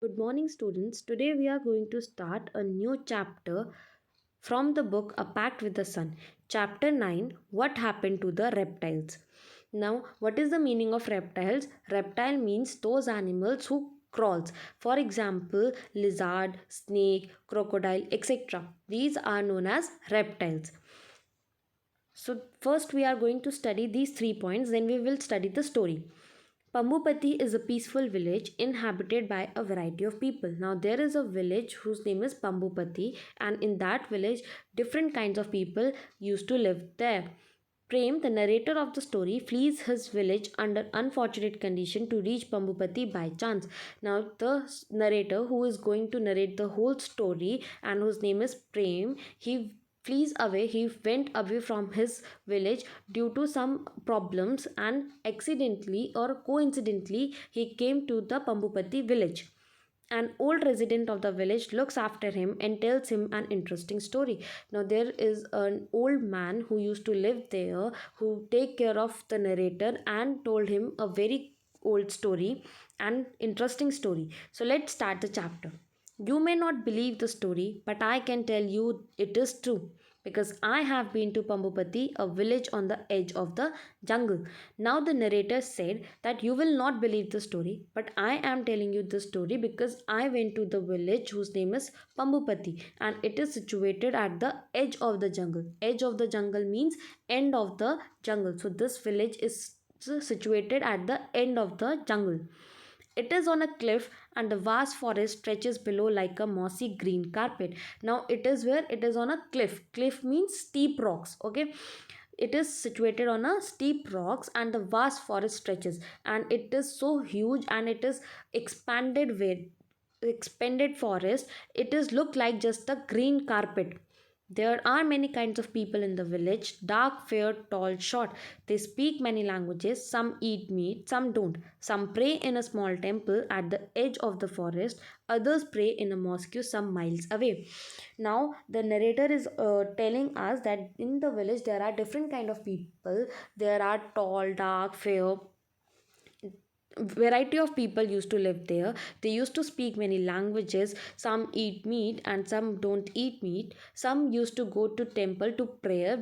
Good morning, students. Today we are going to start a new chapter from the book A Pact with the Sun. Chapter 9, What Happened to the Reptiles. Now, what is the meaning of reptiles? Reptile means those animals who crawls. For example, lizard, snake, crocodile, etc. These are known as reptiles. So, first we are going to study these 3 points, then we will study the story. Pambupati is a peaceful village inhabited by a variety of people. Now, there is a village whose name is Pambupati, and in that village, different kinds of people used to live there. Prem, the narrator of the story, flees his village under unfortunate condition to reach Pambupati by chance. Now, the narrator who is going to narrate the whole story and whose name is Prem, he flees away. He went away from his village due to some problems, and accidentally or coincidentally he came to the Pambupati village. An old resident of the village looks after him and tells him an interesting story. Now there is an old man who used to live there who take care of the narrator and told him a very old story and interesting story. So let's start the chapter. You may not believe the story, but I can tell you it is true because I have been to Pambupati, a village on the edge of the jungle. Now, the narrator said that you will not believe the story, but I am telling you the story because I went to the village whose name is Pambupati, and it is situated at the edge of the jungle. Edge of the jungle means end of the jungle. So, this village is situated at the end of the jungle. It is on a cliff, and the vast forest stretches below like a mossy green carpet. Now, it is where it is on a cliff. Cliff means steep rocks. Okay, it is situated on a steep rocks, and the vast forest stretches, and it is so huge, and it is expanded forest. It is look like just a green carpet. There are many kinds of people in the village: dark, fair, tall, short. They speak many languages. Some eat meat, some don't. Some pray in a small temple at the edge of the forest. Others pray in a mosque some miles away. Now, the narrator is telling us that in the village there are different kind of people. There are tall, dark, fair, variety of people used to live there. They used to speak many languages. Some eat meat and some don't eat meat. Some used to go to temple to prayer,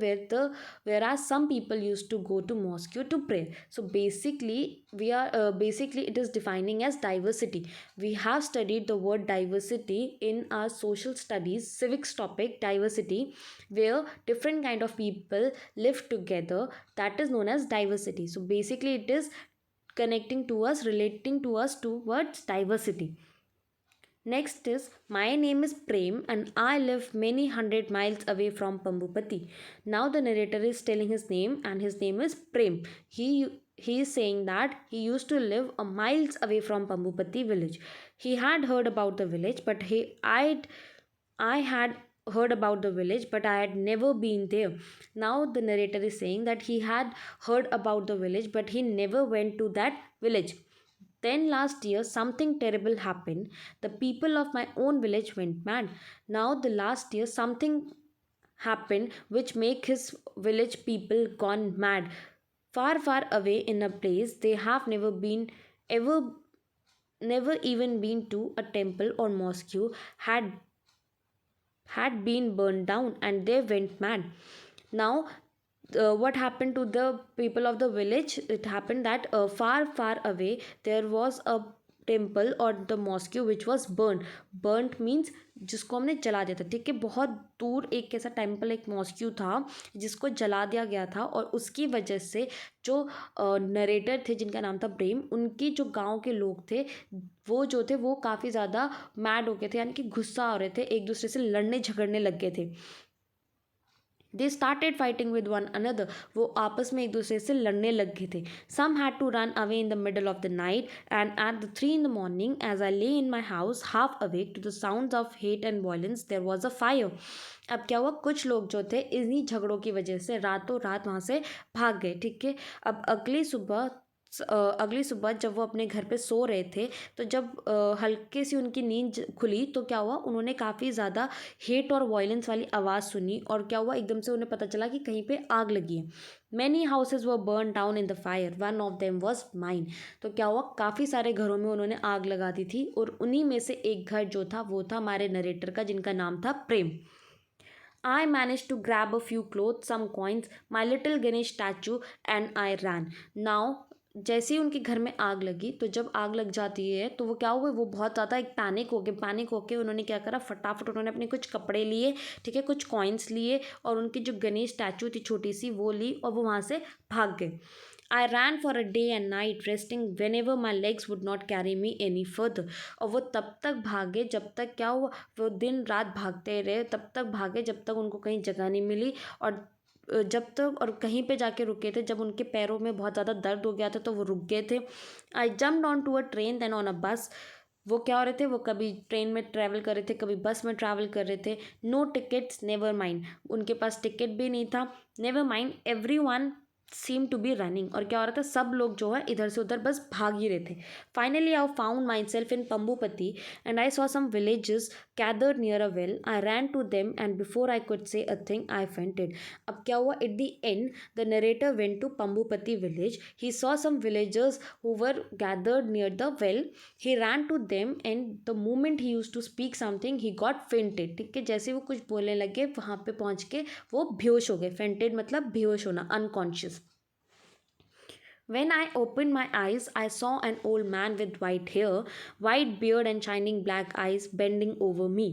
whereas some people used to go to mosque to pray. So basically we are basically it is defining as diversity. We have studied the word diversity in our social studies civics topic, diversity, where different kind of people live together. That is known as diversity. So basically it is connecting to us, relating to us towards diversity. Next is my name is Prem and I live many hundred miles away from Pambupati. Now the narrator is telling his name and his name is Prem. He is saying that he used to live a miles away from Pambupati village. He had heard about the village, but I had heard about the village, but I had never been there. Now, the narrator is saying that he had heard about the village, but he never went to that village. Then last year, something terrible happened. The people of my own village went mad. Now, the last year, something happened which make his village people gone mad. Far, far away in a place they have ever never even been to a temple or mosque had been burned down, and they went mad. Now, what happened to the people of the village? It happened that far, far away there was a temple or the mosque which was burned. Burnt means जिसको हमने जला दिया था, ठीक है। बहुत दूर एक ऐसा टेम्पल, एक मॉस्क्यू था जिसको जला दिया गया था, और उसकी वजह से जो नरेटर थे जिनका नाम था प्रेम, उनकी जो गांव के लोग थे वो जो थे वो काफ़ी ज़्यादा मैड हो गए थे, यानी कि गुस्सा हो रहे थे, एक दूसरे से लड़ने झगड़ने लग गए थे। They started fighting with one another. वो आपस में एक दूसरे से लड़ने लग गए थे। Some had to run away in the middle of the night and at the 3 in the morning as I lay in my house half awake to the sound of hate and violence there was a fire. अब क्या हुआ, कुछ लोग जो थे इन्हीं झगड़ों की वजह से रातों रात वहाँ से भाग गए, ठीक है। अब अगली सुबह अगली सुबह जब वो अपने घर पे सो रहे थे, तो जब हल्के सी उनकी नींद खुली तो क्या हुआ, उन्होंने काफ़ी ज़्यादा हेट और वॉयलेंस वाली आवाज़ सुनी और क्या हुआ, एकदम से उन्हें पता चला कि कहीं पे आग लगी है। Many houses were burn down in the fire, one of them was mine. तो क्या हुआ, काफ़ी सारे घरों में उन्होंने आग लगा दी थी और उन्हीं में से एक घर जो था वो था हमारे नरेटर का, जिनका नाम था प्रेम। I managed to grab a few clothes, some coins, my little Ganesh statue and I ran. Now जैसे ही उनके घर में आग लगी, तो जब आग लग जाती है तो वो क्या हुआ, वो बहुत ज़्यादा एक पैनिक होके उन्होंने क्या करा, फटाफट उन्होंने अपने कुछ कपड़े लिए, ठीक है, कुछ कॉइन्स लिए और उनकी जो गणेश स्टैचू थी छोटी सी वो ली और वो वहाँ से भाग गए। I ran for a day and night, resting whenever my legs would not carry me any further. और वो तब तक भागे जब तक क्या हुआ, वो दिन रात भागते रहे, तब तक भागे जब तक उनको कहीं जगह नहीं मिली और जब तक और कहीं पे जाके रुके थे, जब उनके पैरों में बहुत ज़्यादा दर्द हो गया था तो वो रुक गए थे। I jumped on to a train then on a bus. वो क्या हो रहे थे, वो कभी ट्रेन में ट्रैवल कर रहे थे, कभी बस में ट्रैवल कर रहे थे। नो टिकट्स, नेवर माइंड, उनके पास टिकट भी नहीं था। Never mind, everyone seem to be running, और क्या हो रहा था, सब लोग जो है इधर से उधर बस भाग ही रहे थे। Finally I found myself in Pambupati and I saw some villages gathered near a well. I ran to them and before I could say a thing, I fainted. अब क्या हुआ, at the end the narrator went to Pambupati village. He saw some villagers who were gathered near the well. He ran to them and the moment he used to speak something, he got fainted. ठीक है, जैसे वो कुछ बोलने लगे वहाँ पे पहुँच के वो बेहोश हो गए। fainted मतलब बेहोश होना, unconscious. When I opened my eyes, I saw an old man with white hair, white beard, and shining black eyes bending over me.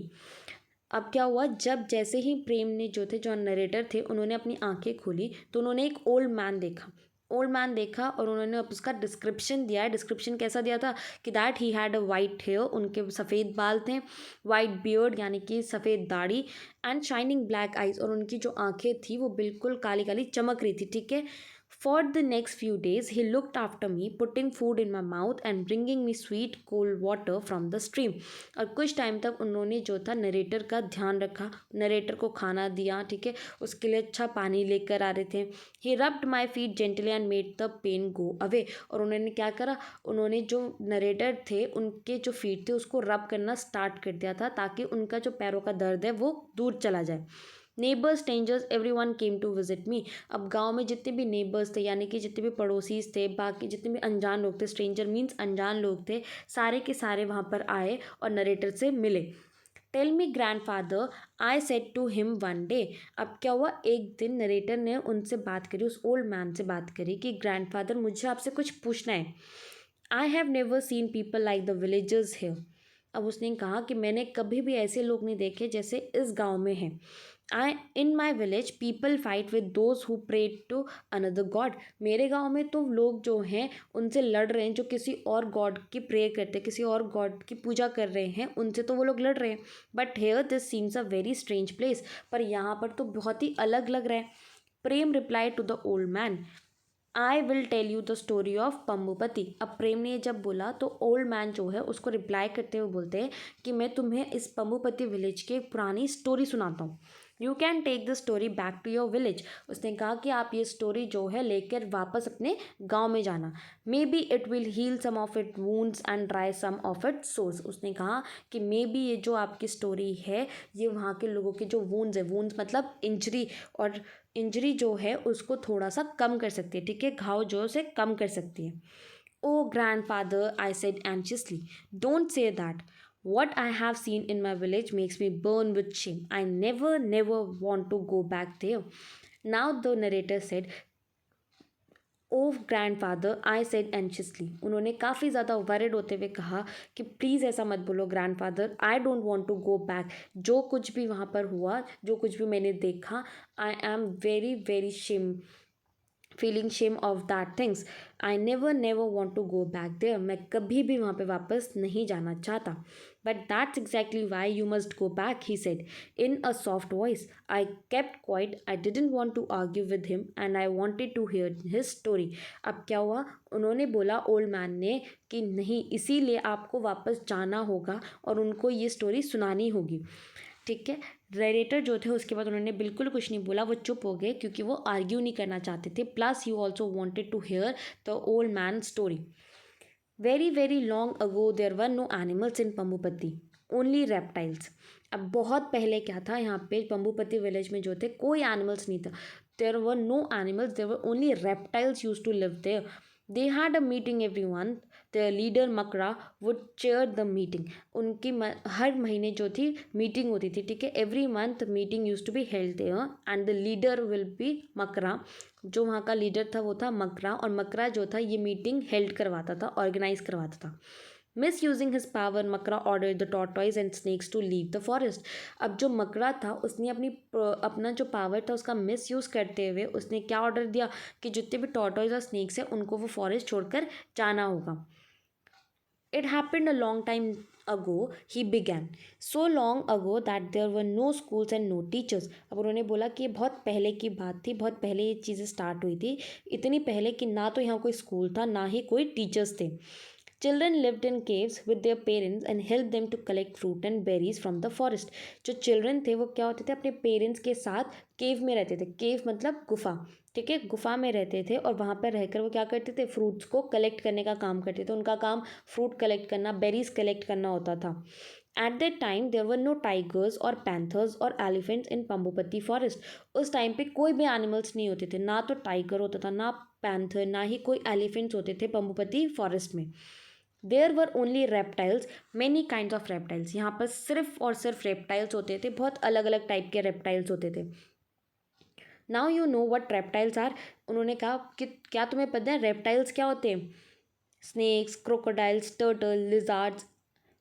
अब क्या हुआ, जब जैसे ही प्रेम ने जो थे, जो नरेटर थे, उन्होंने अपनी आंखें खोली तो उन्होंने एक ओल्ड मैन देखा और उन्होंने अब उसका डिस्क्रिप्शन दिया है। डिस्क्रिप्शन कैसा दिया था कि that he had a white hair, उनके सफ़ेद बाल थे, वाइट बियर्ड यानी कि सफ़ेद दाढ़ी, एंड शाइनिंग ब्लैक आइज, और उनकी जो आंखें थी वो बिल्कुल काली काली चमक रही थी। ठीक है, for the next few days, he looked after me, putting food in my mouth and bringing me sweet cold water from the stream. और कुछ टाइम तक उन्होंने जो था नरेटर का ध्यान रखा, नरेटर को खाना दिया, ठीक है, उसके लिए अच्छा पानी लेकर आ रहे थे। He rubbed my feet gently and made the pain go away. और उन्होंने क्या करा, उन्होंने जो नरेटर थे उनके जो फीट थे उसको रब करना स्टार्ट कर दिया था ताकि उनका जो पैरों का दर्द है वो दूर चला जाए। Neighbours, strangers, everyone came to visit me. अब गाँव में जितने भी नेबर्स थे यानी कि जितने भी पड़ोसीज थे, बाकी जितने भी अनजान लोग थे, स्ट्रेंजर मीन्स अनजान लोग थे, सारे के सारे वहाँ पर आए और नरेटर से मिले। Tell me grandfather, I said to him one day. अब क्या हुआ, एक दिन नरेटर ने उनसे बात करी, उस ओल्ड मैन से बात करी कि ग्रैंडफादर मुझे आपसे कुछ पूछना है। I have never seen people like the villagers here. अब उसने कहा कि मैंने कभी भी ऐसे लोग नहीं देखे जैसे इस गांव में हैं। I in my village people fight with those who pray to another god. मेरे गांव में तो लोग जो हैं उनसे लड़ रहे हैं जो किसी और गॉड की प्रे करते हैं, किसी और गॉड की पूजा कर रहे हैं, उनसे तो वो लोग लड़ रहे हैं। But here this seems a very strange place, पर यहाँ पर तो बहुत ही अलग लग रहा है। Prem reply to the old man, I will tell you the story of Pambupati. अब प्रेम ने जब बोला तो ओल्ड मैन जो है उसको रिप्लाई करते हुए बोलते हैं कि मैं तुम्हें इस पम्बूपति विलेज की एक पुरानी स्टोरी सुनाता हूँ। You can take the story back to your village. उसने कहा कि आप ये स्टोरी जो है लेकर वापस अपने गांव में जाना। Maybe it will heal some of its wounds and dry some of its sores. उसने कहा कि मे बी ये जो आपकी स्टोरी है ये वहाँ के लोगों के जो वूंड्स है, वूंड्स मतलब इंजरी, और इंजरी जो है उसको थोड़ा सा कम कर सकती है, ठीक है, घाव जो है उसे कम कर सकती है। O grand father, I said anxiously, don't say that. What I have seen in my village makes me burn with shame. I never want to go back there. Now the narrator said, oh grand father, I said anxiously. उन्होंने काफ़ी ज़्यादा worried होते हुए कहा कि please ऐसा मत बोलो grand father, I don't want to go back. जो कुछ भी वहाँ पर हुआ, जो कुछ भी मैंने देखा, I am very very shame, feeling shame of that things. I never want to go back there. मैं कभी भी वहाँ पे वापस नहीं जाना चाहता। But that's exactly why you must go back, he said in a soft voice. I kept quiet, I didn't want to argue with him and I wanted to hear his story. अब क्या हुआ, उन्होंने बोला old man ने कि नहीं, इसीलिए आपको वापस जाना होगा और उनको ये स्टोरी सुनानी होगी। ठीक है। नरेटर जो थे उसके बाद उन्होंने बिल्कुल कुछ नहीं बोला, वो चुप हो गए क्योंकि वो आर्ग्यू नहीं करना चाहते थे। Plus you also wanted to hear the old man story. Very very long ago there were no animals in Pambupati, only reptiles. अब बहुत पहले क्या था यहाँ पे पंबुपति विलेज में जो थे कोई एनिमल्स नहीं था। There were no animals, there were only reptiles use to live there. They had a meeting every one. The leader Makara would chair the meeting. उनकी हर महीने जो थी मीटिंग होती थी, ठीक है। Every month meeting use to be held there and the leader will be Makara. जो वहाँ का लीडर था वो था मकरा, और मकरा जो था ये मीटिंग हेल्ड करवाता था, ऑर्गेनाइज करवाता था। Misusing his power Makara order the tortoise and snakes to leave the forest. अब जो मकरा था उसने अपना जो पावर था उसका मिस यूज़ करते हुए उसने क्या ऑर्डर दिया कि जितने भी टॉर्टॉइज और स्नेक्स हैं उनको वो फॉरेस्ट छोड़कर जाना होगा। It happened a long time ago, he began. So long ago that there were no schools and no teachers. अब उन्होंने बोला कि ये बहुत पहले की बात थी, बहुत पहले ये चीज़ें स्टार्ट हुई थी, इतनी पहले कि ना तो यहाँ कोई स्कूल था ना ही कोई टीचर्स थे। Children lived in caves with their parents and helped them to collect fruit and berries from the forest. जो चिल्ड्रन थे वो क्या होते थे, अपने पेरेंट्स के साथ केव में रहते थे। केव मतलब गुफा, ठीक है। गुफा में रहते थे और वहाँ पर रहकर वो क्या करते थे, फ्रूट्स को कलेक्ट करने का काम करते थे। उनका काम फ्रूट कलेक्ट करना, बेरीज कलेक्ट करना होता था। At that time there were no tigers और पैंथर्स और एलिफेंट्स इन पंबुपति फॉरेस्ट। उस टाइम पे कोई भी एनिमल्स नहीं होते थे, ना तो टाइगर होता था, ना पैंथर, ना ही कोई एलिफेंट्स होते थे पंबुपति फॉरेस्ट में। There were only reptiles, many kind of reptiles. यहाँ पर सिर्फ और सिर्फ रेप्टाइल्स होते थे, बहुत अलग अलग टाइप के रेप्टाइल्स होते थे। Now you know what reptiles are. उन्होंने कहा कि क्या तुम्हें पता है रेप्टाइल्स क्या होते हैं। स्नेक्स, क्रोकोडाइल्स, टर्टल, लिजार्ड्स,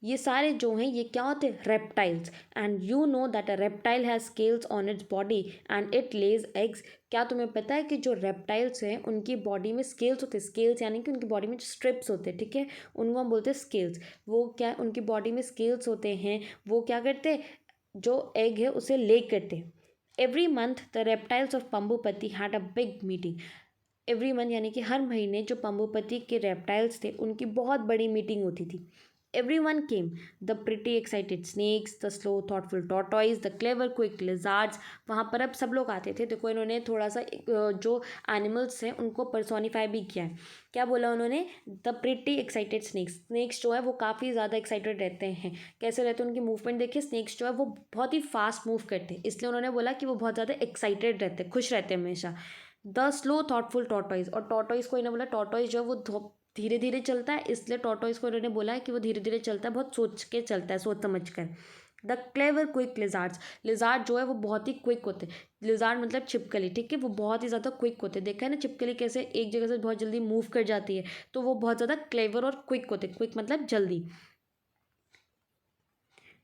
ये सारे जो हैं ये क्या होते हैं, reptiles. And you know that a reptile has scales on its body and it Lay's eggs. क्या तुम्हें पता है कि जो रेप्टाइल्स हैं उनकी बॉडी में स्केल्स होते हैं। स्केल्स यानी कि उनकी बॉडी में जो स्ट्रिप्स होते हैं, ठीक है, उनको हम बोलते हैं स्केल्स। वो क्या, उनकी बॉडी में स्केल्स होते हैं। वो क्या करते हैं, जो एग है उसे ले करते हैं। Every month the reptiles of Pambupati had a big meeting. Every month यानी कि हर महीने जो पंबुपति के रेप्टाइल्स थे उनकी बहुत बड़ी मीटिंग होती थी। Everyone came. The pretty excited snakes, the slow thoughtful tortoise, the clever quick lizards. वहाँ पर अब सब लोग आते थे। देखो इन्होंने थोड़ा सा जो एनिमल्स हैं उनको पर्सोनीफाई भी किया है। क्या बोला उन्होंने, the pretty excited snakes. Snakes जो है वो काफ़ी ज़्यादा एक्साइटेड रहते हैं। कैसे रहते हैं, उनकी मूवमेंट देखिए। स्नेक्स जो है वो बहुत ही फास्ट मूव करते हैं, इसलिए उन्होंने बोला कि वो बहुत ज़्यादा एक्साइटेड रहते हैं, खुश रहते हैं हमेशा। द स्लो थॉटफुल टॉर्टॉइज, और टॉर्टॉइज को इन्होंने बोला टॉर्टॉइज जो है वो धीरे धीरे चलता है, इसलिए टॉर्टोइस को इन्होंने बोला है कि वो धीरे धीरे चलता है, बहुत सोच के चलता है, सोच समझ कर। The clever quick lizards, lizard जो है वो बहुत ही क्विक होते हैं। लिजार्ड मतलब छिपकली, ठीक है, वो बहुत ही ज़्यादा क्विक होते हैं। देखा है ना छिपकली कैसे एक जगह से बहुत जल्दी मूव कर जाती है, तो वो बहुत ज़्यादा क्लेवर और क्विक होते हैं। क्विक मतलब जल्दी।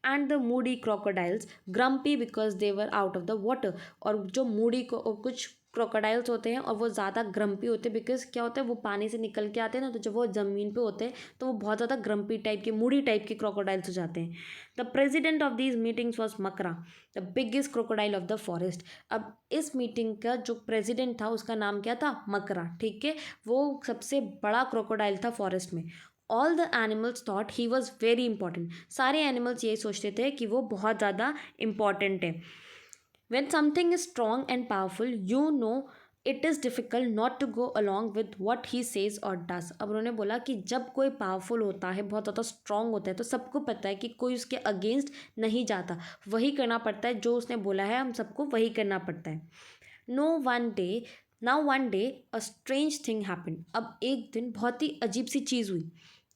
And the Moody crocodiles grumpy because they were out of the water. और जो मूडी को और कुछ क्रोकोडाइल्स होते हैं और वो ज़्यादा ग्रम्पी होते हैं, बिकॉज क्या होता है वो पानी से निकल के आते हैं ना, तो जब वो ज़मीन पे होते हैं तो वो बहुत ज़्यादा ग्रम्पी टाइप के, मूडी टाइप के क्रोकोडाइल्स हो जाते हैं। The president of these meetings was मकरा, the biggest crocodile of the forest. अब इस मीटिंग का जो प्रेजिडेंट था उसका नाम क्या था, मकरा, ठीक है। वो सबसे बड़ा क्रोकोडाइल था फॉरेस्ट में। All the animals thought he was very important. सारे एनिमल्स यही सोचते थे कि वो बहुत ज़्यादा इंपॉर्टेंट है। When something is strong and powerful you know it is difficult not to go along with what he says और डस। अब उन्होंने बोला कि जब कोई पावरफुल होता है, बहुत ज़्यादा स्ट्रॉन्ग होता है, तो सबको पता है कि कोई उसके अगेंस्ट नहीं जाता, वही करना पड़ता है, जो उसने बोला है हम सबको वही करना पड़ता है। No one day now one day a strange thing happened. अब एक दिन बहुत ही अजीब सी चीज़ हुई।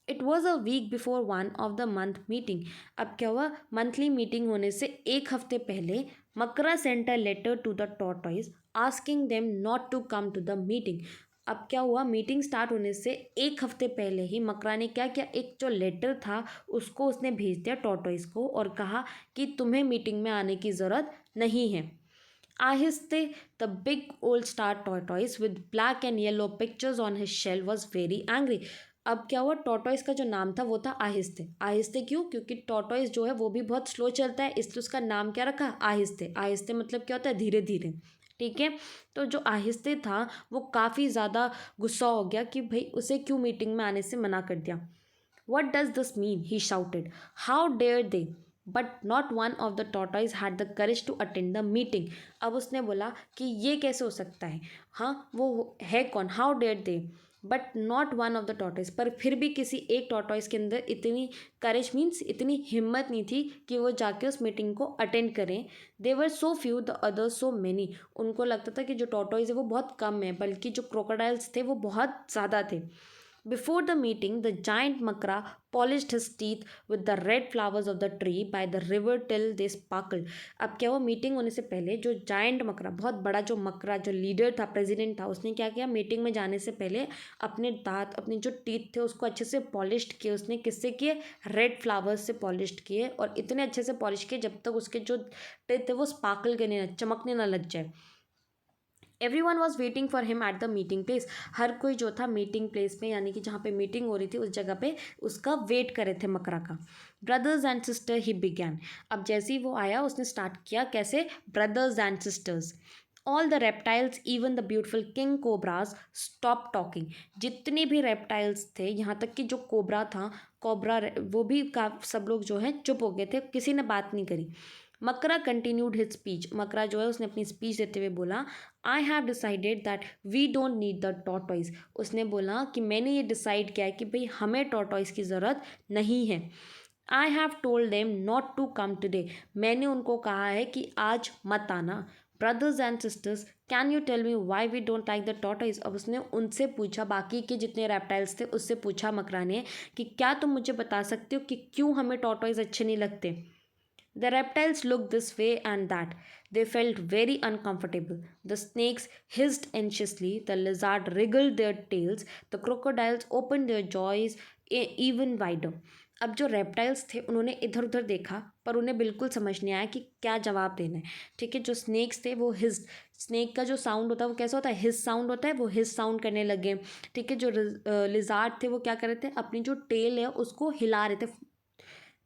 It was a week before one of the month meeting. अब क्या हुआ, मंथली मीटिंग होने से एक हफ्ते पहले Makara sent a letter to the tortoise asking them not to come to the meeting. अब क्या हुआ, मीटिंग स्टार्ट होने से एक हफ्ते पहले ही मकरा ने क्या किया, एक जो लेटर था उसको उसने भेज दिया टॉर्टॉइज को और कहा कि तुम्हें मीटिंग में आने की ज़रूरत नहीं है। आहिस्ते the big old star tortoise with black and yellow pictures on his shell was very angry. अब क्या हुआ, टॉर्टॉइस का जो नाम था वो था आहिस्ते। आहिस्ते क्यों, क्योंकि टॉर्टॉइस जो है वो भी बहुत स्लो चलता है, इसलिए उसका नाम क्या रखा, आहिस्ते। आहिस्ते मतलब क्या होता है, धीरे धीरे, ठीक है। तो जो आहिस्ते था वो काफ़ी ज़्यादा गुस्सा हो गया कि भाई उसे क्यों मीटिंग में आने से मना कर दिया। What does this mean, he shouted, how dare they. But not one of the tortoise had the courage to attend the meeting. अब उसने बोला कि ये कैसे हो सकता है, हाँ वो है कौन, how dare they, but not one of the tortoise, पर फिर भी किसी एक टॉर्टॉइज के अंदर इतनी करेज मीन्स इतनी हिम्मत नहीं थी कि वो जाके उस मीटिंग को अटेंड करें। They were so few the others so many. उनको लगता था कि जो टॉर्टॉइज है वो बहुत कम है, बल्कि जो क्रोकोडाइल्स थे वो बहुत ज़्यादा थे। Before the meeting, the giant makra polished his teeth with the red flowers of the tree by the river till they sparkled. अब क्या हुआ, मीटिंग होने से पहले जो जायंट मकरा, बहुत बड़ा जो मकरा, जो लीडर था, प्रेसिडेंट था, उसने क्या किया, मीटिंग में जाने से पहले अपने दांत, अपने जो टीथ थे उसको अच्छे से पॉलिश्ड किए। उसने किससे किए, रेड फ्लावर्स से पॉलिश्ड किए, और इतने अच्छे से पॉलिश किए जब तक उसके जो टीथ थे वो स्पार्कल करने ना, चमकने ना लग जाए। Everyone was waiting for him at the meeting place. हर कोई जो था मीटिंग प्लेस में, यानी कि जहाँ पे मीटिंग हो रही थी उस जगह पे उसका वेट कर रहे थे मकरा का। Brothers and sister he began. अब जैसे ही वो आया उसने स्टार्ट किया, कैसे, brothers and sisters. All the reptiles even the beautiful king cobras stop talking. जितने भी रेप्टाइल्स थे, यहाँ तक कि जो कोबरा था, कोबरा वो भी सब लोग जो है चुप हो गए थे, किसी ने बात नहीं करी। मकरा कंटिन्यूड हिज स्पीच। मकरा जो है उसने अपनी स्पीच देते हुए बोला, I have decided that we don't need the tortoise. उसने बोला कि मैंने ये डिसाइड किया है कि भाई हमें टॉर्टॉइज की ज़रूरत नहीं है। I have told them not to come today. मैंने उनको कहा है कि आज मत आना। Brothers and sisters can you tell me why we don't like the tortoise. अब उसने उनसे पूछा, बाकी के जितने रेप्टाइल्स थे उससे पूछा मकरा ने कि क्या तुम मुझे बता सकते हो कि क्यों हमें टॉर्टॉइज अच्छे नहीं लगते। The reptiles looked this way and that. They felt very uncomfortable. The snakes hissed anxiously. The lizards wriggled their tails. The crocodiles opened their jaws even wider. अब जो रेप्टाइल्स थे उन्होंने इधर उधर देखा, पर उन्हें बिल्कुल समझ नहीं आया कि क्या जवाब देना है। ठीक है, जो स्नेक्स थे वो हिज, स्नेक का जो साउंड होता है वो कैसा होता है, हिज साउंड होता है, वो हिज साउंड करने लगे। ठीक है, जो लिजार्ड थे वो क्या कर रहे थे, अपनी जो टेल है उसको हिला रहे थे।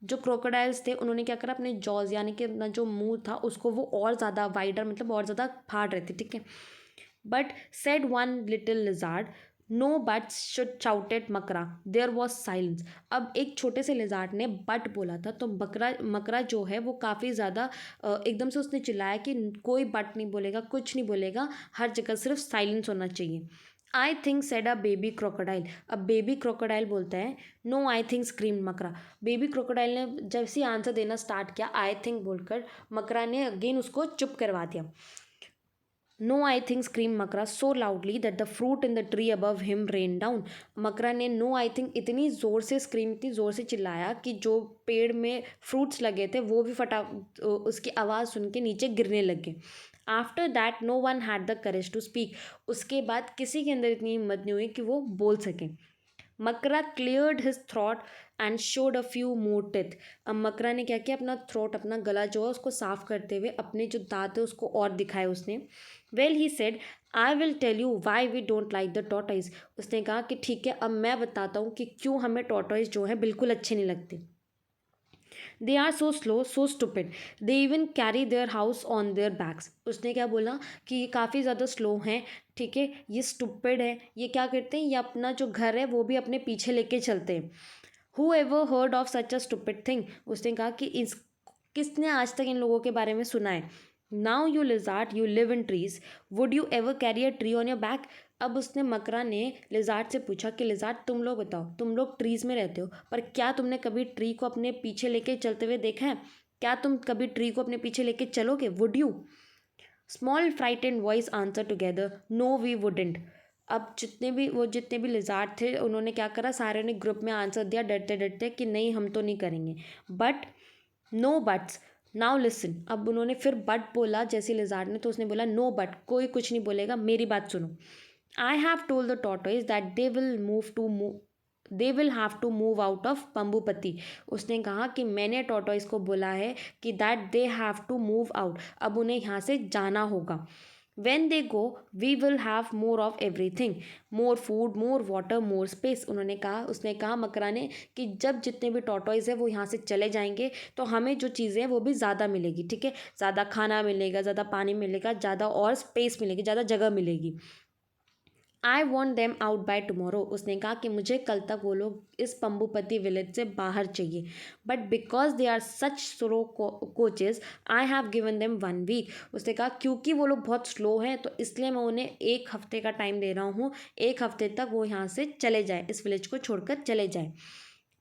जो क्रोकोडाइल्स थे उन्होंने क्या करा, अपने जॉज यानी कि अपना जो मुंह था उसको वो और ज़्यादा वाइडर, मतलब और ज़्यादा फाड़ रहे थे। ठीक है, but said one little lizard, no buts should shouted Makara, there was silence. अब एक छोटे से लिजार्ड ने बट बोला था, तो मकरा जो है वो काफ़ी ज़्यादा एकदम से उसने चिल्लाया कि कोई बट नहीं बोलेगा, कुछ नहीं बोलेगा, हर जगह सिर्फ साइलेंस होना चाहिए। I think said a baby crocodile. अब बेबी क्रोकोडाइल बोलता है, no I think scream Makara. Baby crocodile ने जैसे ही आंसर देना स्टार्ट किया आई थिंक बोलकर, मकरा ने अगेन उसको चुप करवा दिया। No I think scream Makara so loudly that the fruit in the tree above him rain down. Makara ने नो आई थिंक इतनी ज़ोर से स्क्रीम, इतनी ज़ोर से चिल्लाया कि जो पेड़ में फ्रूट्स लगे थे वो भी उसकी आवाज़ सुन के नीचे गिरने लगे। After that no one had the courage to speak. उसके बाद किसी के अंदर इतनी हिम्मत नहीं हुई कि वो बोल सके। Makara cleared his throat and showed a few more teeth. अब मकरा ने क्या किया, अपना थ्रोट, अपना गला जो है उसको साफ करते हुए अपने जो दांत है उसको और दिखाए उसने। Well he said, I will tell you why we don't like the tortoise. उसने कहा कि ठीक है, अब मैं बताता हूँ कि क्यों हमें टॉर्टॉइज जो है बिल्कुल अच्छे नहीं लगते। They are so slow so stupid, they even carry their house on their bags. उसने क्या बोला कि ये काफ़ी ज़्यादा स्लो हैं, ठीक है, ये स्टूपिड है, ये क्या करते हैं, ये अपना जो घर है वो भी अपने पीछे लेके चलते हैं। Who ever heard of such a stupid thing. उसने कहा कि इस किसने आज तक इन लोगों के बारे में सुना है। Now you lizard you live in trees, would you ever carry a tree on your back. अब उसने मकरा ने लिजार्ड से पूछा कि लिजार्ड तुम लोग बताओ, तुम लोग ट्रीज में रहते हो, पर क्या तुमने कभी ट्री को अपने पीछे लेके चलते हुए देखा है, क्या तुम कभी ट्री को अपने पीछे लेके चलोगे, would you. Small frightened voice answer together, no we wouldn't. अब जितने भी लिजार्ड थे उन्होंने क्या करा, सारे ने ग्रुप में आंसर दिया डरते डरते कि नहीं हम तो नहीं करेंगे। But no buts, now listen. अब उन्होंने फिर बट बोला जैसे लिजार्ड ने, तो उसने बोला नो बट, कोई कुछ नहीं बोलेगा, मेरी बात सुनो। I have told the tortoise that they will have to move out of Pambupati. उसने कहा कि मैंने टॉर्टोइज को बोला है कि that they have to move out, अब उन्हें यहाँ से जाना होगा। When they go we will have more of everything, more food, more water, more space. उसने कहा मकरा ने कि जब जितने भी टॉर्टोइज है वो यहाँ से चले जाएंगे तो हमें जो चीज़ें हैं वो भी ज़्यादा मिलेगी। ठीक है, ज़्यादा खाना मिलेगा, ज़्यादा पानी मिलेगा, ज़्यादा और स्पेस मिलेगी, ज़्यादा जगह मिलेगी। I want them out by tomorrow. उसने कहा कि मुझे कल तक वो लोग इस पंबुपति विलेज से बाहर चाहिए, but because they are such slow coaches I have given them 1 week. उसने कहा क्योंकि वो लोग बहुत स्लो हैं तो इसलिए मैं उन्हें 1 हफ्ते का टाइम दे रहा हूँ, 1 हफ्ते तक वो यहाँ से चले जाए, इस विलेज को छोड़कर चले जाए।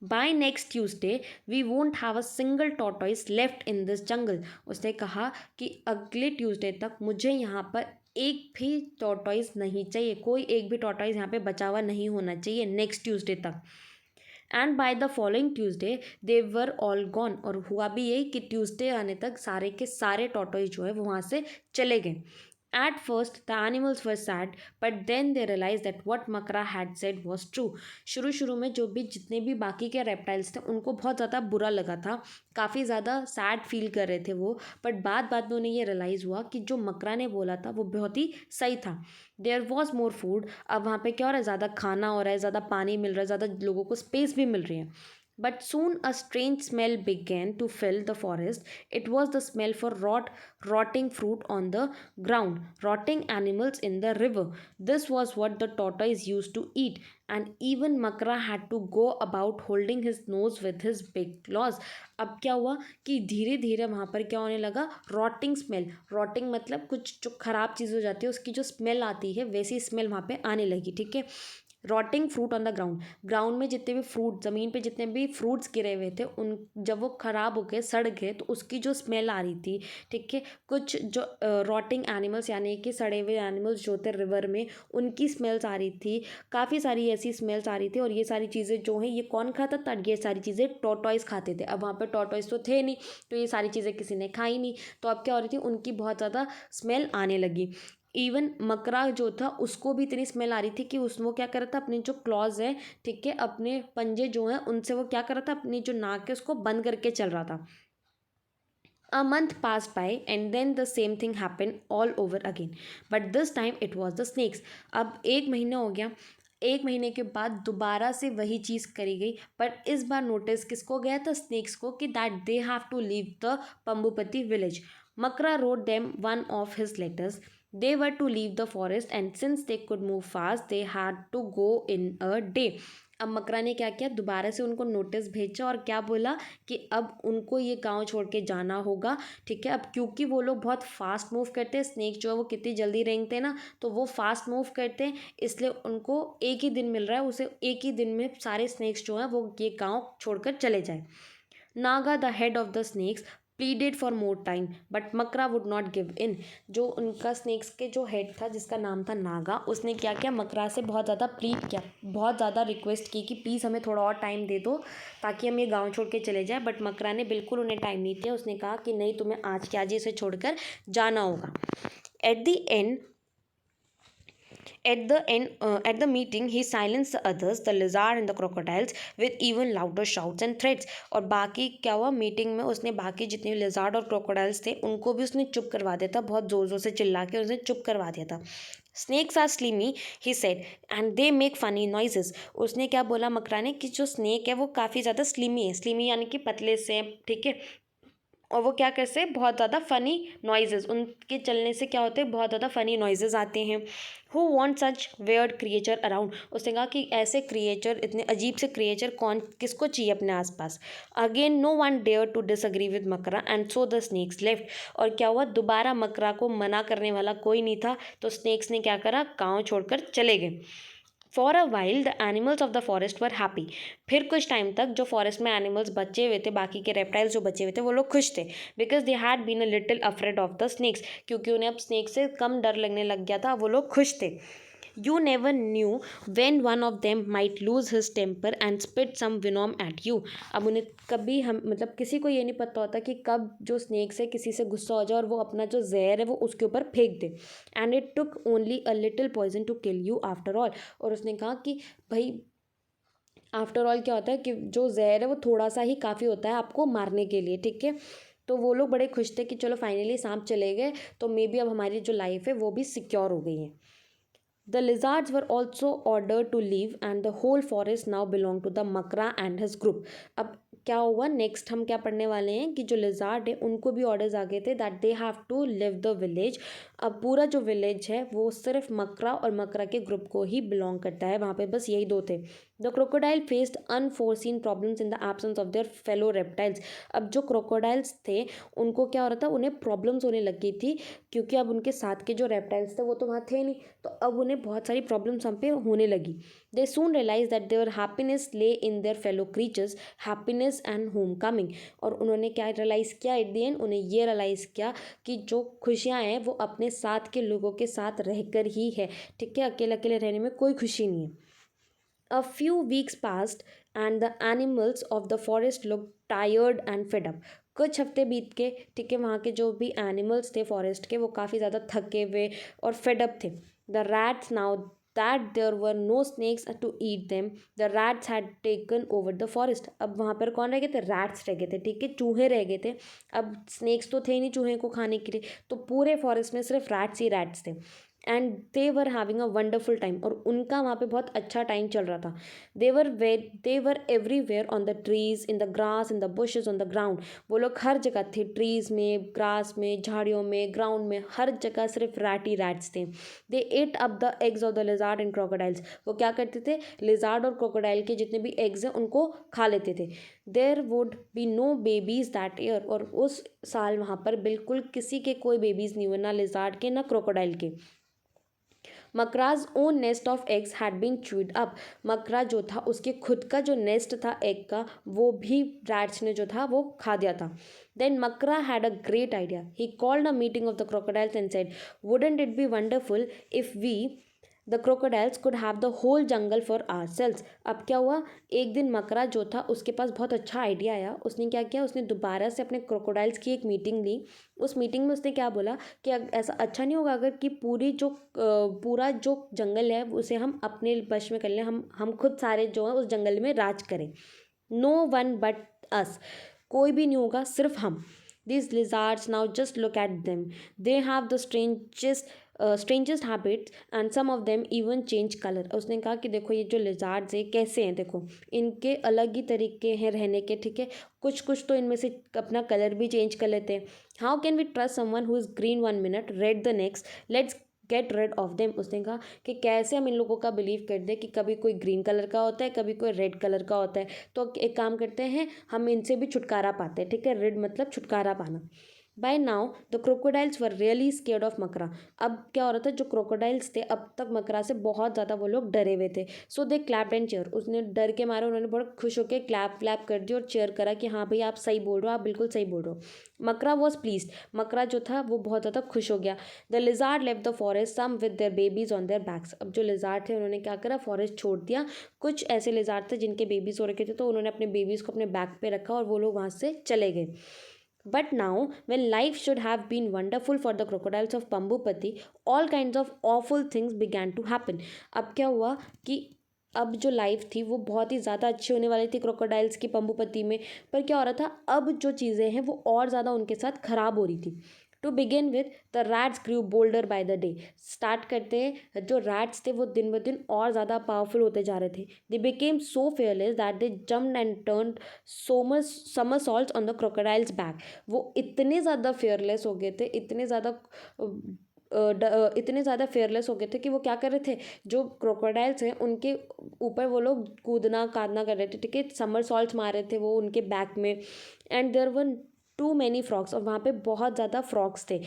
By next Tuesday we won't have a single tortoise left in this jungle. उसने कहा कि अगले ट्यूसडे तक मुझे यहाँ पर एक भी टॉर्टॉइस नहीं चाहिए, कोई एक भी टॉर्टॉइस यहाँ पे बचा हुआ नहीं होना चाहिए नेक्स्ट ट्यूसडे तक। And by the following Tuesday they were all gone. और हुआ भी यही कि ट्यूसडे आने तक सारे के सारे टॉर्टॉइस जो है वो वहाँ से चले गए। At first, the animals were sad, but then they realized that what Makra had said was true. शुरू शुरू में जो भी जितने भी बाकी के रेप्टाइल्स थे उनको बहुत ज़्यादा बुरा लगा था, काफ़ी ज़्यादा सैड फील कर रहे थे वो, बट बाद बाद में उन्हें ये रियलाइज़ हुआ कि जो मकरा ने बोला था वो बहुत ही सही था। There was more food. अब वहाँ पे क्या हो रहा है, ज़्यादा खाना हो रहा है, ज़्यादा पानी मिल रहा है, ज़्यादा लोगों को स्पेस भी मिल रही है। But soon a strange smell began to fill the forest. It was the smell for rotting fruit on the ground, rotting animals in the river. This was what the tortoise used to eat, and even Makra had to go about holding his nose with his big claws. अब क्या हुआ कि धीरे धीरे वहाँ पर क्या होने लगा, रॉटिंग स्मेल। रॉटिंग मतलब कुछ जो खराब चीज़ हो जाती है उसकी जो स्मेल आती है वैसी स्मेल वहाँ पे आने लगी, ठीक है। Rotting fruit on the ground, ground में जितने भी फ्रूट, ज़मीन पे जितने भी फ्रूट्स गिरे हुए थे उन जब वो ख़राब हो गए, सड़ गए, तो उसकी जो स्मेल आ रही थी, ठीक है। कुछ जो रॉटिंग एनिमल्स यानी कि सड़े हुए एनिमल्स जो थे रिवर में, उनकी स्मेल्स आ रही थी, काफ़ी सारी ऐसी स्मेल्स आ रही थी। और ये सारी चीज़ें जो हैं ये कौन खाता था, ये सारी चीज़ें टॉर्टॉइस खाते थे। अब वहाँ पर टॉर्टॉइस तो थे नहीं, तो ये सारी चीज़ें किसी ने खाई नहीं, तो अब क्या हो रही थी, उनकी बहुत ज़्यादा स्मेल आने लगी। इवन मकरा जो था उसको भी इतनी स्मेल आ रही थी कि उस वो क्या कर रहा था, अपने जो क्लॉज है, ठीक है, अपने पंजे जो हैं उनसे वो क्या कर रहा था, अपनी जो नाक है उसको बंद करके चल रहा था। A month passed by and then the same thing happened all over again. But this time it was the snakes. अब 1 महीना हो गया, 1 महीने के बाद दोबारा से वही चीज़ करी गई, पर इस बार नोटिस किसको गया था, स्नेक्स को, कि that they have to leave the Pambupati village. Makara wrote them one of his letters. They were to leave the forest and since they could move fast they had to go in a day. अब मकरा ने क्या किया, दोबारा से उनको notice भेजा और क्या बोला कि अब उनको ये गांव छोड़ के जाना होगा, ठीक है। अब क्योंकि वो लोग बहुत फास्ट मूव करते हैं, स्नेक जो है वो कितनी जल्दी रेंगते हैं ना, तो वो फास्ट मूव करते हैं, इसलिए उनको एक ही दिन मिल रहा है, उसे एक ही दिन में सारे स्नेक्स जो हैं वो ये गांव छोड़कर चले जाए। Naga the head of the snakes pleaded for more time but Makara would not give in. जो उनका स्नेक्स के जो हेड था जिसका नाम था नागा, उसने क्या किया, मकरा से बहुत ज़्यादा प्लीड किया, बहुत ज़्यादा रिक्वेस्ट की कि प्लीज़ हमें थोड़ा और टाइम दे दो ताकि हम ये गांव छोड़ के चले जाए। बट मकरा ने बिल्कुल उन्हें टाइम नहीं दिया, उसने कहा कि नहीं, तुम्हें आज के आज ही इसे छोड़कर जाना होगा। At the end at the meeting, he silenced the others, the lizard and the crocodiles, with even louder shouts and threats. और बाकी क्या हुआ, मीटिंग में उसने बाकी जितने भी लिजार्ड और क्रोकोडाइल्स थे उनको भी उसने चुप करवा दिया था, बहुत ज़ोर ज़ोर से चिल्ला के उसने चुप करवा दिया था। Snakes are slimy, he said, and they make funny noises. उसने क्या बोला मकरा ने कि जो स्नेक है वो काफ़ी ज़्यादा स्लीमी है, स्लीमी यानी कि पतले से, ठीक है, और वो क्या करते हैं, बहुत ज़्यादा फ़नी नॉइजेस, उनके चलने से क्या होते हैं, बहुत ज़्यादा फ़नी नॉइजेस आते हैं। Who want such weird creature around. उसने कहा कि ऐसे क्रिएचर, इतने अजीब से क्रिएचर कौन किसको चाहिए अपने आसपास। Again no one dare to disagree with Makara and so the snakes left. और क्या हुआ, दोबारा मकरा को मना करने वाला कोई नहीं था, तो स्नेक्स ने क्या करा, गाँव छोड़कर चले गए। For a while the animals of the forest were happy. फिर कुछ टाइम तक जो फॉरेस्ट में एनिमल्स बचे हुए थे, बाकी के रेप्टाइल्स जो बचे हुए थे, वो लोग खुश थे, because they had been a little afraid of the snakes. क्योंकि उन्हें अब स्नेक से कम डर लगने लग गया था, वो लोग खुश थे। You never knew when one of them might lose his temper and spit some venom at you. अब उन्हें कभी, हम मतलब किसी को ये नहीं पता होता कि कब जो स्नेक से किसी से गुस्सा हो जाए और वो अपना जो जहर है वो उसके ऊपर फेंक दे। And it took only a little poison to kill you after all. और उसने कहा कि भाई आफ्टर ऑल क्या होता है कि जो जहर है वो थोड़ा सा ही काफ़ी होता है आपको मारने के लिए, ठीक है। तो वो लोग बड़े खुश थे कि चलो फाइनली सांप चले गए, तो मे बी अब हमारी जो लाइफ है वो भी सिक्योर हो गई है। The lizards were also ordered to leave and the whole forest now belonged to the Makra and his group. अब क्या हुआ नेक्स्ट, हम क्या पढ़ने वाले हैं कि जो लिजार्ड है उनको भी ऑर्डर्स आ गए थे that they have to leave the village. अब पूरा जो विलेज है वो सिर्फ मकरा और मकरा के ग्रुप को ही बिलोंग करता है, वहाँ पे बस यही दो थे। The crocodile faced unforeseen problems in the absence of their fellow reptiles. अब जो क्रोकोडाइल्स थे उनको क्या हो रहा था, उन्हें प्रॉब्लम्स होने लगी थी, क्योंकि अब उनके साथ के जो रेप्टाइल्स थे वो तो वहाँ थे नहीं, तो अब उन्हें बहुत सारी प्रॉब्लम्स वहाँ पे होने लगी। दे सून रियलाइज दैट देयर हैप्पीनेस ले in their fellow creatures, happiness and home coming. और उन्होंने क्या रियलाइज़ किया एट द एंड, उन्हें ये रियलाइज़ किया कि जो खुशियाँ हैं वो अपने साथ के लोगों के साथ रहकर ही है। ठीक है, अकेले अकेले रहने में कोई खुशी नहीं है। A few weeks passed and the animals of the forest looked tired and fed up. कुछ हफ्ते बीत के, ठीक है, वहाँ के जो भी एनिमल्स थे फॉरेस्ट के वो काफ़ी ज़्यादा थके हुए और फेडअप थे। The rats now that there were no snakes to eat them, the rats had taken over the forest. अब वहाँ पर कौन रह गए थे, रैट्स रह गए थे, ठीक है, चूहे रह गए थे। अब स्नेक्स तो थे ही नहीं चूहे को खाने के लिए, तो पूरे फॉरेस्ट में सिर्फ रैट्स ही रैट्स थे। And they were having a wonderful time, और उनका वहाँ पे बहुत अच्छा टाइम चल रहा था। They were everywhere on the trees, in the grass, in the bushes, on the ground. वो लोग हर जगह थे, ट्रीज में, ग्रास में, झाड़ियों में, ग्राउंड में, हर जगह सिर्फ रैट ही रैट्स थे। They ate up the eggs of the lizard and crocodiles. वो क्या करते थे, लिजार्ड और क्रोकोडाइल के जितने भी एग्स हैं उनको खा लेते थे। There would be no babies that year, और उस साल वहाँ पर बिल्कुल किसी के कोई बेबीज नहीं हुए, ना लिजार्ड के ना क्रोकोडाइल के। Makara's own nest of eggs had been chewed up. Makara जो था उसके खुद का जो नेस्ट था एग का, वो भी रैट्स ने जो था वो खा दिया था। Then Makara had a great idea, he called a meeting of the crocodiles and said, wouldn't it be wonderful if we the crocodiles could have the whole jungle for ourselves. अब क्या हुआ, एक दिन मकरा जो था उसके पास बहुत अच्छा आइडिया आया। उसने क्या किया, उसने दोबारा से अपने क्रोकोडाइल्स की एक मीटिंग ली। उस मीटिंग में उसने क्या बोला कि ऐसा अच्छा नहीं होगा अगर कि पूरा जो जंगल है उसे हम अपने वश में कर लें, हम खुद सारे जो हैं उस जंगल में राज करें। नो वन बट अस, कोई भी नहीं होगा, सिर्फ हम। These lizards, now just look at them. They have the strangest habits and some of them even change color. उसने कहा कि देखो ये जो lizards है कैसे हैं, देखो इनके अलग ही तरीके हैं रहने के, ठीक है, कुछ कुछ तो इनमें से अपना कलर भी चेंज कर लेते हैं। How can we trust someone who is green one minute, red the next? Let's get rid of them. उसने कहा कि कैसे हम इन लोगों का बिलीव कर दे कि कभी कोई ग्रीन कलर का होता है, कभी कोई रेड कलर का होता है। तो एक काम करते हैं, हम इनसे भी छुटकारा पाते हैं, ठीक है, रेड मतलब छुटकारा पाना। By now the crocodiles were really scared of Makara. अब क्या हो रहा था, जो क्रोकोडाइल्स थे अब तक मकरा से बहुत ज़्यादा वो लोग डरे हुए थे। सो दे क्लैप्ड एंड चेयर, उसने डर के मारे उन्होंने बहुत खुश होकर क्लैप व्लैप कर दिया और चेयर करा कि हाँ भाई आप सही बोल रहे हो, आप बिल्कुल सही बोल रहे हो। मकरा वॉज प्लीज, मकरा जो था वो बहुत ज़्यादा खुश हो गया। The lizard left the forest some with their babies on their backs. अब जो लिजार्ड थे उन्होंने क्या करा, फॉरेस्ट छोड़ दिया। कुछ ऐसे लिजार्ड थे जिनके बेबीज हो रखे थे, तो उन्होंने अपने बेबीज को अपने बैक पे रखा और वो लोग वहाँ से चले गए। But now, when life should have been wonderful for the crocodiles of Pambupati, all kinds of awful things began to happen. अब क्या हुआ कि अब जो लाइफ थी वो बहुत ही ज़्यादा अच्छी होने वाली थी क्रोकोडाइल्स की पंबुपति में, पर क्या हो रहा था, अब जो चीज़ें हैं वो और ज़्यादा उनके साथ ख़राब हो रही थी। To begin with the rats grew bolder by the day. Start करते हैं, जो रैट्स थे वो दिन ब दिन और ज़्यादा पावरफुल होते जा रहे थे। They became so fearless that they jumped and turned so much समरसॉल्ट्स on the crocodiles back. वो इतने ज़्यादा फेयरलेस हो गए थे, इतने ज़्यादा फेयरलेस हो गए थे कि वो क्या कर रहे थे, जो क्रोकोडाइल्स हैं उनके ऊपर वो लोग कूदना कादना कर रहे थे, ठीक है, समरसॉल्ट्स मार रहे थे वो उनके बैक में। And there were too many frogs, और वहाँ पे बहुत ज़्यादा फ्रॉक्स थे।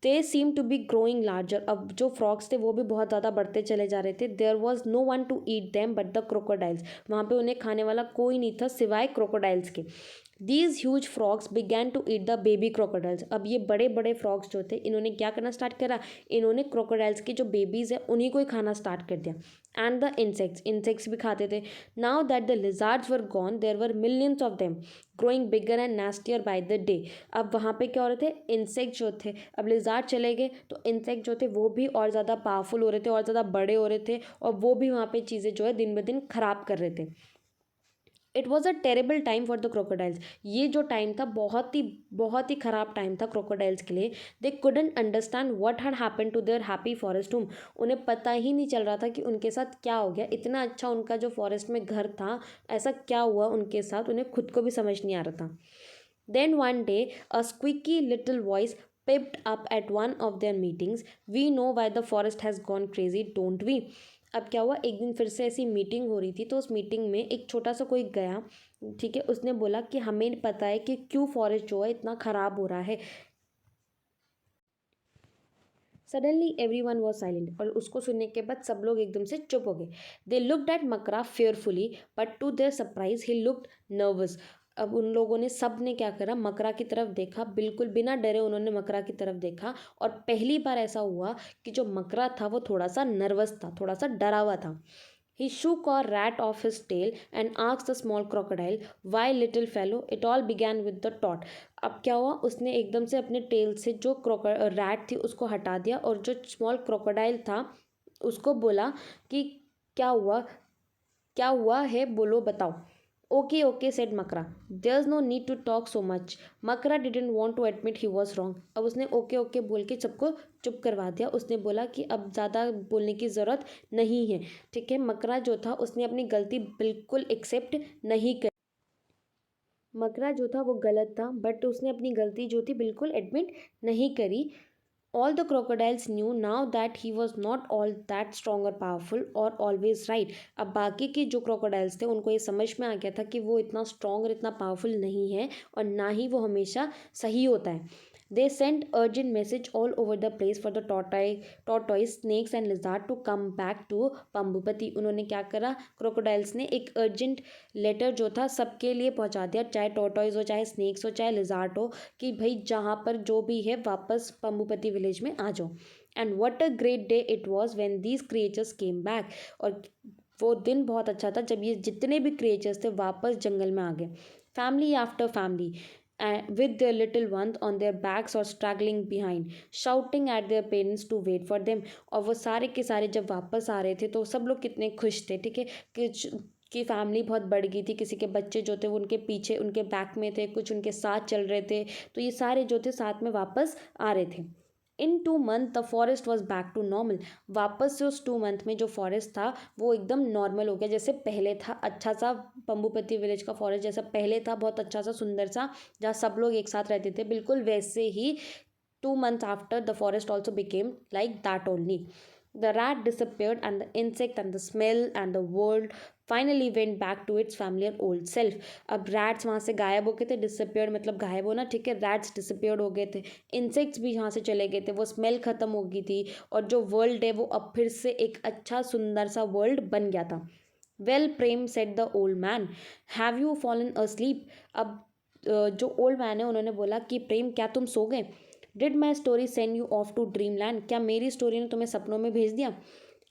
They seem to be growing larger, अब जो फ्रॉक्स थे वो भी बहुत ज़्यादा बढ़ते चले जा रहे थे। There was no one to eat them but the crocodiles, वहाँ पे उन्हें खाने वाला कोई नहीं था सिवाय क्रोकोडाइल्स के। These huge frogs began to eat the baby crocodiles. अब ये बड़े बड़े फ्रॉक्स जो थे इन्होंने क्या करना स्टार्ट करा, इन्होंने क्रोकोडाइल्स के जो बेबीज़ हैं उन्हीं को ही खाना स्टार्ट कर दिया। एंड द इंसेक्ट्स भी खाते थे। Now that the lizards were gone there were millions of them growing bigger and nastier by the day. अब वहाँ पे क्या हो रहे थे, इंसेक्ट जो थे, अब लिजार्ड चले गए तो इंसेक्ट जो थे वो भी और ज़्यादा पावरफुल हो रहे थे, और ज़्यादा बड़े हो रहे थे, और वो भी वहाँ पे चीज़ें जो है दिन ब दिन खराब कर रहे थे। It was a terrible time for the crocodiles. ये जो टाइम था बहुत ही ख़राब टाइम था क्रोकोडाइल्स के लिए। They couldn't understand what had happen to their happy forest home. उन्हें पता ही नहीं चल रहा था कि उनके साथ क्या हो गया। इतना अच्छा उनका जो फॉरेस्ट में घर था, ऐसा क्या हुआ उनके साथ, उन्हें खुद को भी समझ नहीं आ रहा था। Then one day a squeaky little voice pipped up at one of their meetings. We know why the forest has gone crazy, don't we? अब क्या हुआ, एक दिन फिर से ऐसी मीटिंग हो रही थी, तो उस मीटिंग में एक छोटा सा कोई गया, ठीक है, उसने बोला कि हमें पता है कि क्यों फॉरेस्ट जो है इतना ख़राब हो रहा है। Suddenly every one was silent, और उसको सुनने के बाद सब लोग एकदम से चुप हो गए। दे looked at Makara fearfully, but to their surprise he looked nervous. अब उन लोगों ने, सब ने क्या करा, मकरा की तरफ देखा, बिल्कुल बिना डरे उन्होंने मकरा की तरफ देखा। और पहली बार ऐसा हुआ कि जो मकरा था वो थोड़ा सा नर्वस था, थोड़ा सा डरा हुआ था। He shook a rat off his tail and asked the small crocodile, "Why, little fellow?" It all began with the tot. अब क्या हुआ, उसने एकदम से अपने टेल से जो रैट थी उसको हटा दिया, और जो स्मॉल क्रोकोडाइल था उसको बोला कि क्या हुआ है, बोलो बताओ। Okay okay said Makara, there is no need to talk so much. Makara didn't want to admit he was wrong. अब उसने ओके ओके बोल के सबको चुप करवा दिया। उसने बोला कि अब ज़्यादा बोलने की ज़रूरत नहीं है, ठीक है। मकरा जो था उसने अपनी गलती बिल्कुल एक्सेप्ट नहीं करी। मकरा जो था वो गलत था, बट उसने अपनी गलती जो थी बिल्कुल एडमिट नहीं करी। All the crocodiles knew now that he was not all that strong or powerful or always right. अब बाकी के जो crocodiles थे उनको ये समझ में आ गया था कि वो इतना strong और इतना powerful नहीं है, और ना ही वो हमेशा सही होता है। They sent urgent message all over the place for the tortoise, snakes and lizard to come back to पंबुपति। उन्होंने क्या करा, crocodiles ने एक urgent लेटर जो था सबके लिए पहुंचा दिया, चाहे टॉर्टॉइज हो, चाहे स्नेक्स हो, चाहे लिजार्ड हो, कि भाई जहाँ पर जो भी है वापस पंबुपति विलेज में आ जाओ। And what a great day it was when these creatures came back. और वो दिन बहुत अच्छा था जब ये जितने भी क्रिएचर्स थे वापस जंगल में आ गए। Family after family with their little ones on their backs or struggling behind, shouting at their parents to wait for them। और वो सारे के सारे जब वापस आ रहे थे तो सब लोग कितने खुश थे, ठीक है, कि फैमिली बहुत बढ़ गई थी। किसी के बच्चे जो थे वो उनके पीछे उनके बैक में थे, कुछ उनके साथ चल रहे थे, तो ये सारे जो थे साथ में वापस आ रहे थे। In 2 month the forest was back to normal. वापस से उस 2 मंथ में जो फॉरेस्ट था वो एकदम नॉर्मल हो गया, जैसे पहले था। अच्छा सा पंबुपति विलेज का फॉरेस्ट जैसा पहले था, बहुत अच्छा सा सुंदर सा, जहाँ सब लोग एक साथ रहते थे, बिल्कुल वैसे ही 2 months after the forest also became like that only। The rat disappeared and the insect and the smell and the world finally went back to its familiar old self। अब रैट्स वहाँ से गायब हो गए थे, डिसअपियर्ड मतलब गायब होना, ठीक है, रैट्स डिसअपियर्ड हो गए थे, इंसेक्ट्स भी यहाँ से चले गए थे, वो स्मेल खत्म हो गई थी, और जो वर्ल्ड है वो अब फिर से एक अच्छा सुंदर सा वर्ल्ड बन गया था। Well Prem said the old man, have you fallen asleep. अब जो ओल्ड मैन है उन्होंने बोला कि प्रेम क्या तुम सो गए। Did my story send you off to dream land, क्या मेरी स्टोरी ने तुम्हें सपनों में भेज दिया।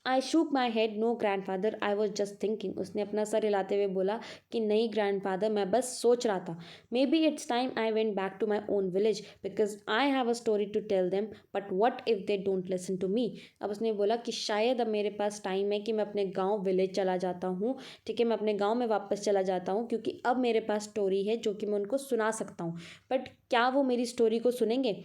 I shook my head, no grand father, I was just thinking. उसने अपना सर हिलाते हुए बोला कि नहीं ग्रैंड फादर, मैं बस सोच रहा था। Maybe it's time I went back to my own village because I have a story to tell them, but what if they don't listen to me. अब उसने बोला कि शायद अब मेरे पास टाइम है कि मैं अपने गाँव विलेज चला जाता हूँ, ठीक है, मैं अपने गाँव में वापस चला जाता हूँ, क्योंकि अब मेरे पास स्टोरी है जो कि मैं उनको सुना सकता हूँ। बट क्या वो मेरी स्टोरी को सुनेंगे।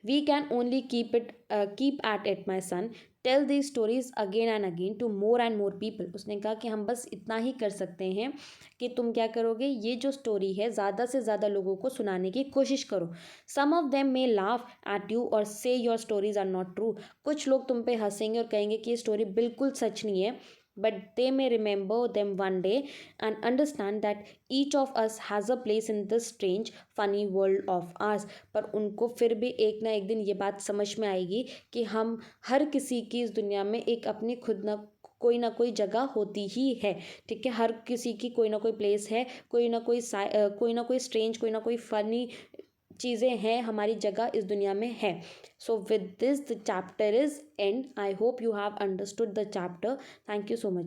We can only keep at it, my son. Tell these stories again and again to more and more people। उसने कहा कि हम बस इतना ही कर सकते हैं कि तुम क्या करोगे, ये जो स्टोरी है ज़्यादा से ज़्यादा लोगों को सुनाने की कोशिश करो। Some of them may laugh at you or say your stories are not true। कुछ लोग तुम पे हंसेंगे और कहेंगे कि ये स्टोरी बिल्कुल सच नहीं है, but they may remember them one day and understand that each of us has a place in this strange funny world of ours। पर उनको फिर भी एक ना एक दिन ये बात समझ में आएगी कि हम हर किसी की इस दुनिया में एक अपनी खुद ना कोई जगह होती ही है, ठीक है, हर किसी की कोई ना कोई प्लेस है, कोई ना कोई स्ट्रेंज, कोई ना कोई फनी चीज़ें हैं, हमारी जगह इस दुनिया में है। So with this the chapter is and. I hope you have understood the chapter. Thank you so much.